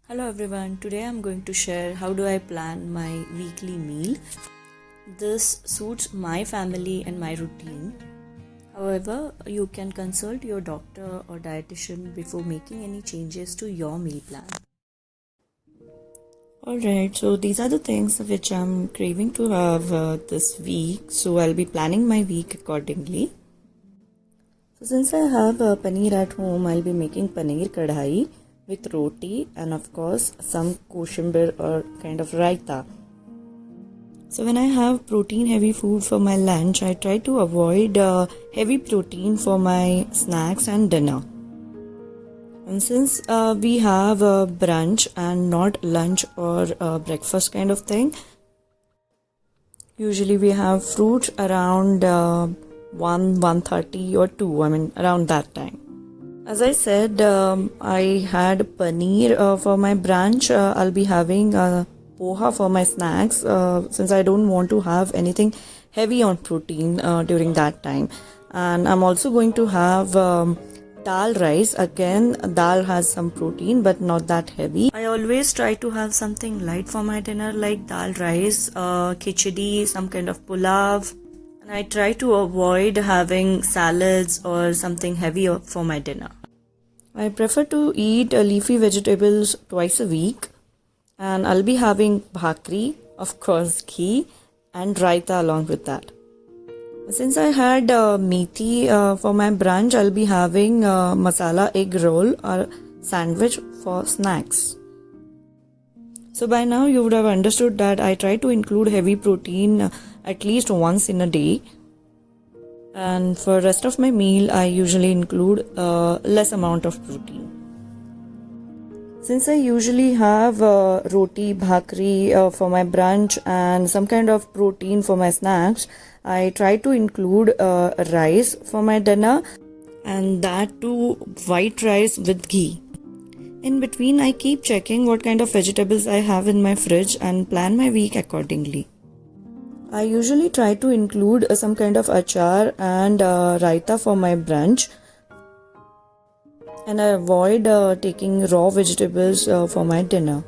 Hello everyone, today I'm going to share how do I plan my weekly meal. This suits my family and my routine. However, you can consult your doctor or dietitian before making any changes to your meal plan. Alright, so these are the things which I'm craving to have this week. So I'll be planning my week accordingly. So since I have paneer at home, I'll be making paneer kadhai with roti and of course some koshamber or kind of raita. So when I have protein heavy food for my lunch, I try to avoid heavy protein for my snacks and dinner. And since we have a brunch and not lunch or breakfast kind of thing, usually we have fruits around 1:30 or 2, around that time. As I said, I had paneer for my brunch. I'll be having poha for my snacks since I don't want to have anything heavy on protein during that time. And I'm also going to have dal rice. Again, dal has some protein but not that heavy. I always try to have something light for my dinner like dal rice, khichdi, some kind of pulav. And I try to avoid having salads or something heavy for my dinner. I prefer to eat leafy vegetables twice a week, and I'll be having bhakri, of course ghee, and raita along with that. Since I had methi for my brunch, I'll be having masala egg roll or sandwich for snacks. So by now you would have understood that I try to include heavy protein at least once in a day. And for rest of my meal, I usually include less amount of protein. Since I usually have roti, bhakri for my brunch and some kind of protein for my snacks, I try to include rice for my dinner, and that too white rice with ghee. In between, I keep checking what kind of vegetables I have in my fridge and plan my week accordingly. I usually try to include some kind of achar and raita for my brunch, and I avoid taking raw vegetables for my dinner.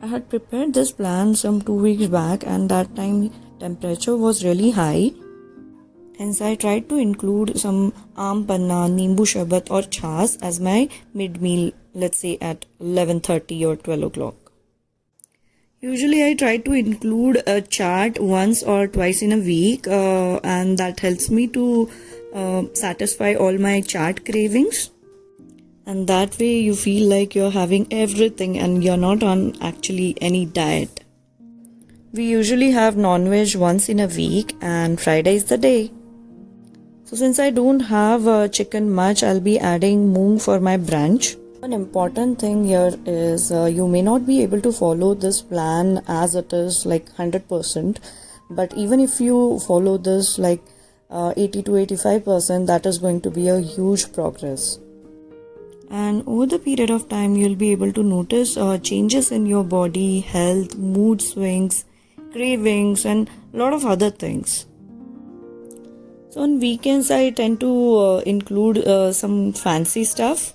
I had prepared this plan some 2 weeks back, and that time temperature was really high. Hence I tried to include some aam panna, nimbu sharbat or chas as my mid-meal, let's say at 11:30 or 12 o'clock. Usually I try to include a chart once or twice in a week and that helps me to satisfy all my chart cravings. And that way you feel like you're having everything and you're not on actually any diet. We usually have non-veg once in a week and Friday is the day. So since I don't have chicken much, I'll be adding moong for my brunch. An important thing here is you may not be able to follow this plan as it is like 100%, but even if you follow this like 80 to 85%, that is going to be a huge progress. And over the period of time, you'll be able to notice changes in your body, health, mood swings, cravings, and a lot of other things. So on weekends, I tend to include some fancy stuff.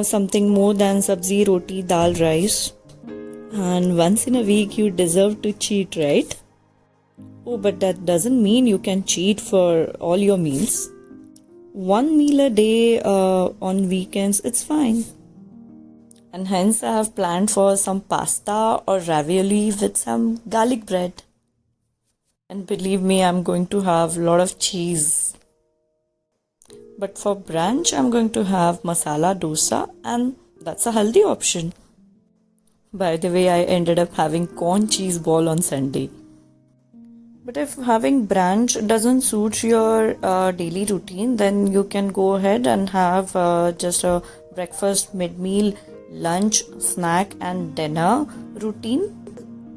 Something more than sabzi, roti, dal, rice. And once in a week you deserve to cheat, right? Oh, but that doesn't mean you can cheat for all your meals. One meal a day on weekends, it's fine. And hence I have planned for some pasta or ravioli with some garlic bread. And believe me, I'm going to have a lot of cheese. But for brunch, I'm going to have masala dosa, and that's a healthy option. By the way, I ended up having corn cheese ball on Sunday. But if having brunch doesn't suit your daily routine, then you can go ahead and have just a breakfast, mid-meal, lunch, snack and dinner routine.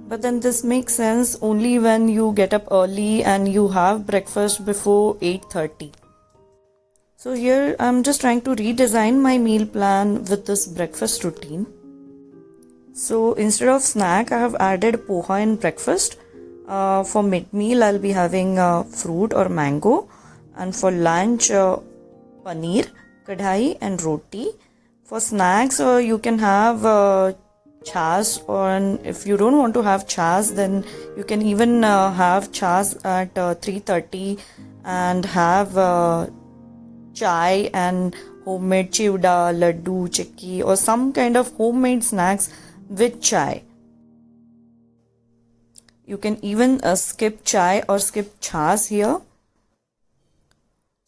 But then this makes sense only when you get up early and you have breakfast before 8:30. So here I'm just trying to redesign my meal plan with this breakfast routine. So instead of snack, I have added poha in breakfast. For mid-meal, I'll be having fruit or mango. And for lunch, paneer, kadhai and roti. For snacks, you can have chas, or if you don't want to have chas, then you can even have chas at 3:30 and have chai and homemade chiuda, laddu, chikki, or some kind of homemade snacks with chai. You can even skip chai or skip chas here.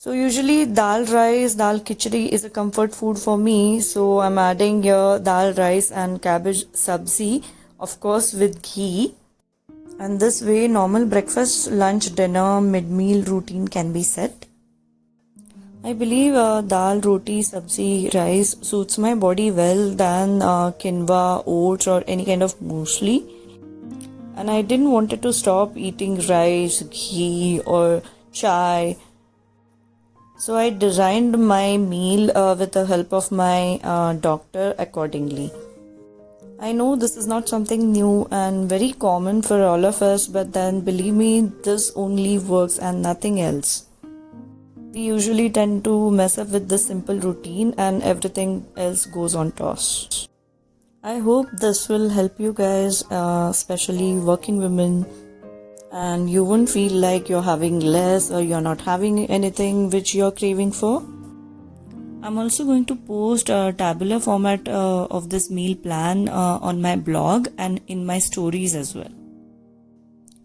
So usually dal rice, dal khichdi is a comfort food for me. So I'm adding here dal rice and cabbage sabzi, of course with ghee. And this way normal breakfast, lunch, dinner, mid-meal routine can be set. I believe dal, roti, sabzi, rice suits my body well than quinoa, oats or any kind of muesli. And I didn't wanted to stop eating rice, ghee or chai. So I designed my meal with the help of my doctor accordingly. I know this is not something new and very common for all of us, but then believe me, this only works and nothing else. We usually tend to mess up with this simple routine and everything else goes on toss. I hope this will help you guys, especially working women, and you won't feel like you're having less or you're not having anything which you're craving for. I'm also going to post a tabular format of this meal plan on my blog and in my stories as well.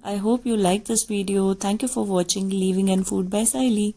I hope you like this video. Thank you for watching Living and Food by Saili.